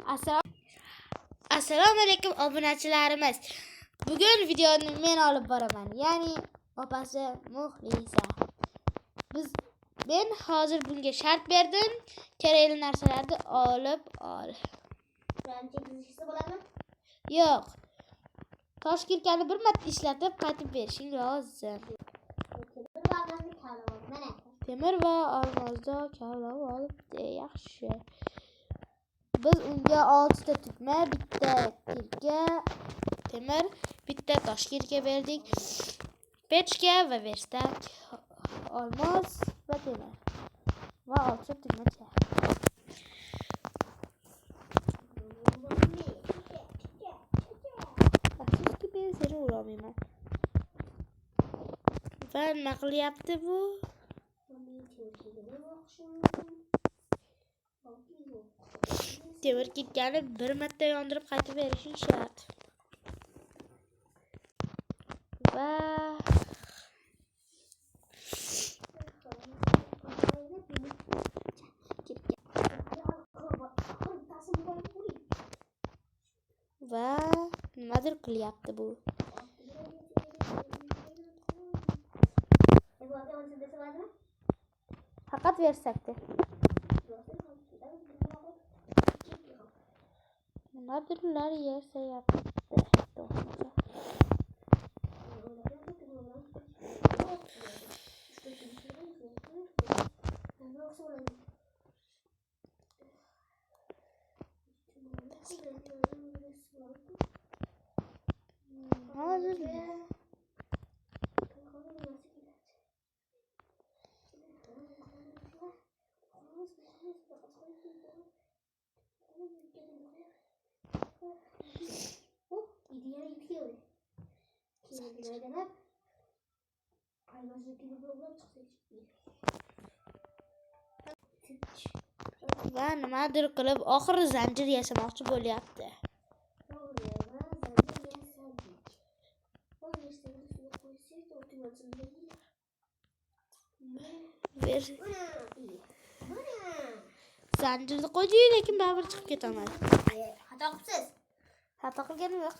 Assalomu alaykum obunachilarimiz. Bugun videoni men olib boraman. Ya'ni opasi Muxlisa. Men hozir bunga shart berdim. Kerakli narsalarni olib ol. Yo'q. Toshkirkani bir marta ishlatib qaytib berishing lozim. Temir va olmozda kavlab olibdi. Yaxshi. Biz unga 6 ta tugma, bitta kirka, temir, bitta toshkirka berdik. Pechka va verstak, olmos va temir. Va 6 ta tugmacha. Afsuski men seni urolmayman. Va nima qilyapti bu? Temir kirkani bir marta yondirib qaytib berishing shart. Va nimadir qilyapti bu. Faqat versakda. Nimadirlar yasayapti. Va nimadir qilib oxiri zanjir yasamoqchi bo'lyapti. Zanjirni qo'ydi, lekin baribir chiqib ketolmadi. Xato qilibsiz. Xato qilganim yo'q.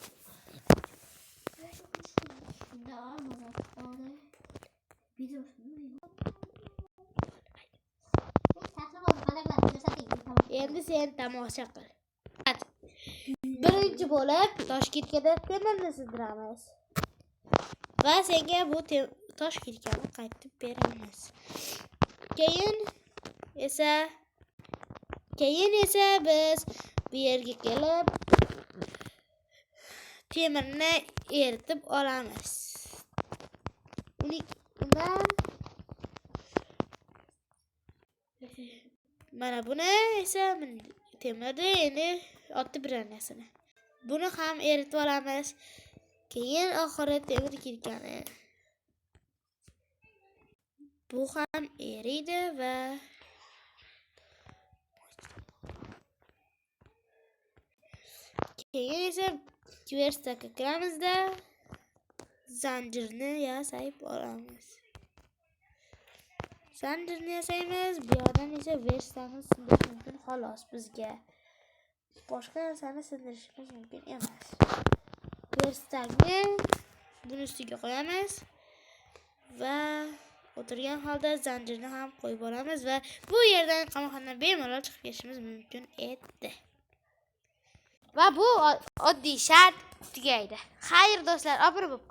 Endi sen tomosha qil. Birinchi bo'lib Toshkentga temirni sig'diramiz. Va senga bu Toshkentni qaytib beramiz. Keyin esa biz bu yerga kelib temirni eritib olamiz. Undan mana buni esa temirni endi otib biranasini. Buni ham eritib olamiz. Keyin oxiri temir kirkani. Bu ham eriydi va keyin esa verstakka kiramizda zanjirni yasayib olamiz. Zanjirni yasaymiz, bu yerdan esa verstakni sindirish mumkin xolos bizga. Boshqa narsani sindirishimiz mumkin emas. Verstakni buni ustiga qo'yamiz va o'tirgan holda zanjirni ham qo'yib olamiz va bu yerdan qamoqxonadan bemalol chiqib ketishimiz mumkin edi. Va bu oddiy shart tugaydi. Xayr do'stlar, obro' bo'lib